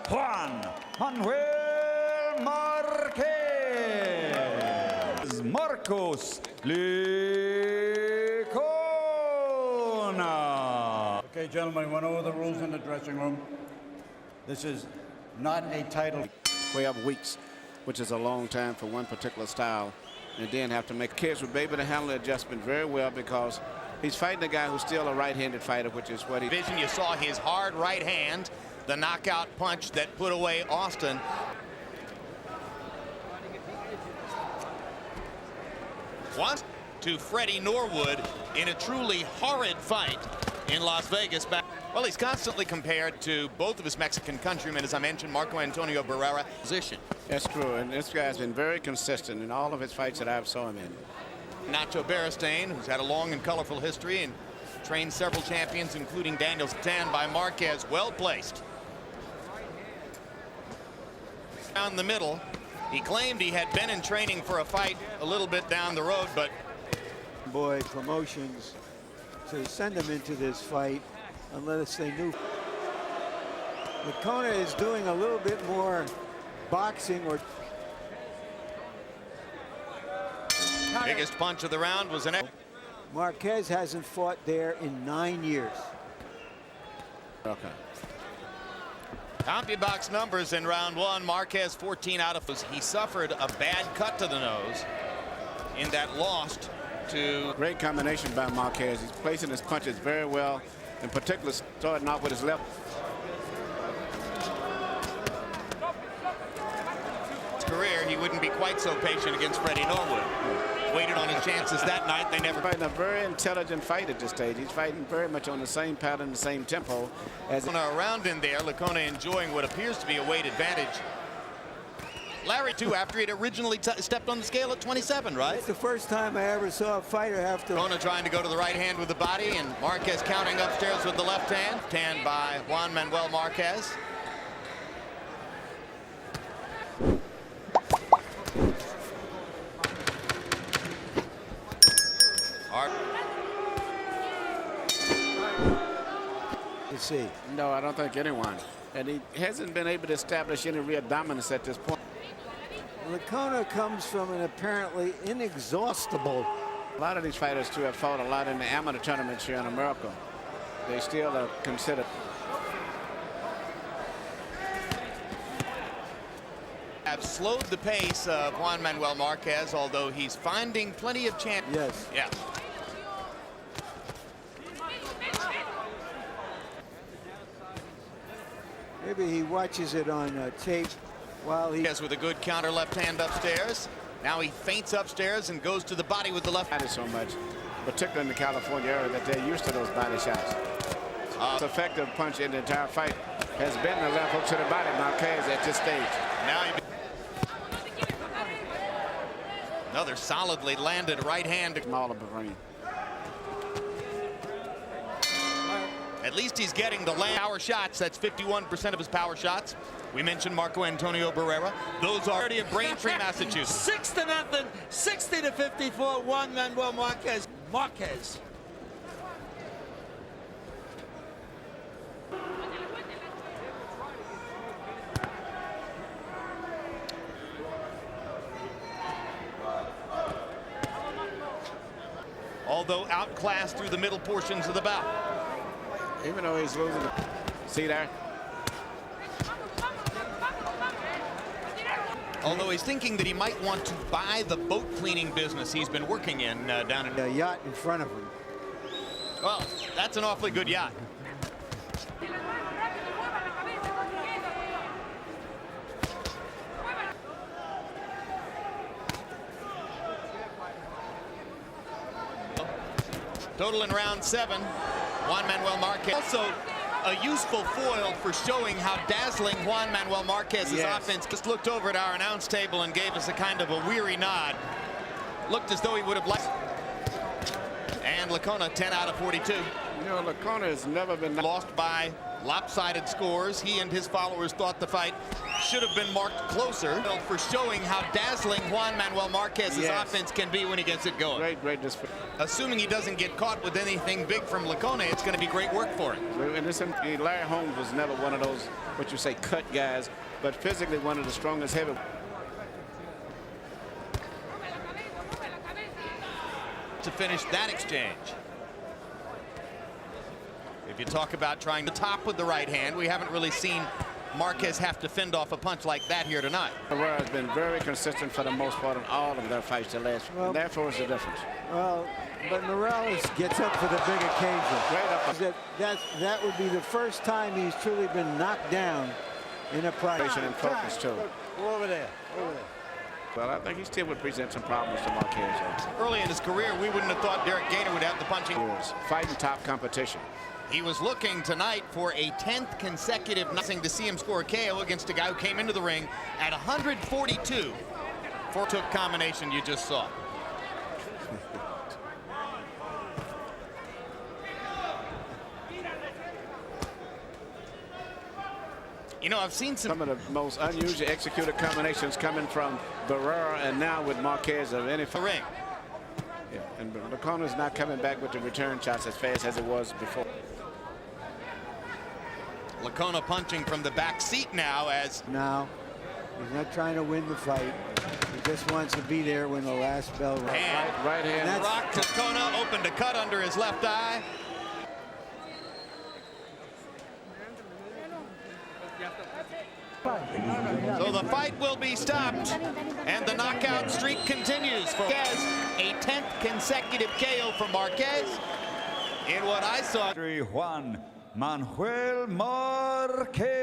Juan Manuel Márquez. Marcos Licona. Okay, gentlemen, we went over the rules in the dressing room. This is not a title. 12 weeks, which is a long time for one particular style, and then have to make. Kids would be able to handle the adjustment very well because he's fighting a guy who's still a right-handed fighter, which is what he. Vision, you saw his hard right hand, the knockout punch that put away Austin. Once to Freddie Norwood in a truly horrid fight in Las Vegas. Well, he's constantly compared to both of his Mexican countrymen, as I mentioned, Marco Antonio Barrera. Position. That's true, and this guy's been very consistent in all of his fights that I've saw him in. Nacho Beristain, who's had a long and colorful history and trained several champions, including Daniel Tan by Marquez, well placed. Down the middle, he claimed he had been in training for a fight a little bit down the road, but boy, promotions to send him into this fight unless they knew. Licona is doing a little bit more boxing or. Biggest punch of the round was an. Marquez hasn't fought there in 9 years. Okay. CompuBox numbers in round one. Marquez 14 out of. He suffered a bad cut to the nose in that lost to. Great combination by Marquez. He's placing his punches very well, in particular starting off with his left. His career, he wouldn't be quite so patient against Freddie Norwood. Waited on his chances that night. They never. Fighting a very intelligent fight at this stage. He's fighting very much on the same pattern, the same tempo. As around in there, Licona enjoying what appears to be a weight advantage. Larry, too, after he'd originally stepped on the scale at 27, right? It's the first time I ever saw a fighter have to. Licona trying to go to the right hand with the body, and Marquez counting upstairs with the left hand. Hand by Juan Manuel Márquez. See. No, I don't think anyone. And he hasn't been able to establish any real dominance at this point. Licona comes from an apparently inexhaustible. A lot of these fighters, too, have fought a lot in the amateur tournaments here in America. They still are considered. Have slowed the pace of Juan Manuel Márquez, although he's finding plenty of chance. Yes. Yeah. Maybe he watches it on tape while he. With a good counter left hand upstairs. Now he feints upstairs and goes to the body with the left. That is so much, particularly in the California area, that they're used to those body shots. The effective punch in the entire fight has been the left hook to the body, Marquez, at this stage. Now another solidly landed right hand. All of the ring. At least he's getting the power shots. That's 51% of his power shots. We mentioned Marco Antonio Barrera. Those are already in Braintree, Massachusetts. 6-0, 60-54. Juan Manuel Márquez. Marquez. Although outclassed through the middle portions of the bout. Even though he's losing. See there? Although he's thinking that he might want to buy the boat cleaning business he's been working in down in. A yacht in front of him. Well, that's an awfully good yacht. Total in round 7. Juan Manuel Márquez. Also a useful foil for showing how dazzling Juan Manuel Márquez's offense. Just looked over at our announce table and gave us a kind of a weary nod. Looked as though he would have liked. And Licona 10 out of 42. You know, Licona has never been lost by Lopsided scores. He and his followers thought the fight should have been marked closer for showing how dazzling Juan Manuel Marquez's offense can be when he gets it going. Great display. Assuming he doesn't get caught with anything big from Licona, it's going to be great work for him. And listen, Larry Holmes was never one of those, what you say, cut guys, but physically one of the strongest heavy. To finish that exchange. If you talk about trying to top with the right hand, we haven't really seen Marquez have to fend off a punch like that here tonight. Herrera has been very consistent for the most part in all of their fights to last, and therefore is the difference. Well, but Morales gets up for the big occasion. Great up. That would be the first time he's truly been knocked down in a price. And focus too. Go over there. Over there. Well, I think he still would present some problems to Marquez. Early in his career, we wouldn't have thought Derek Gainer would have the punching. Fighting top competition. He was looking tonight for a 10th consecutive nothing to see him score a KO against a guy who came into the ring at 142 for took combination you just saw. You know, I've seen some of the most unusually executed combinations coming from Barrera and now with Marquez of any ring. Yeah, and Licona's not coming back with the return shots as fast as it was before. Licona punching from the back seat now as... Now, he's not trying to win the fight. He just wants to be there when the last bell rings. Right hand. Rock to Licona, open to cut under his left eye. So the fight will be stopped, and the knockout streak continues for Marquez. A 10th consecutive KO for Marquez. In what I saw, Juan Manuel Márquez.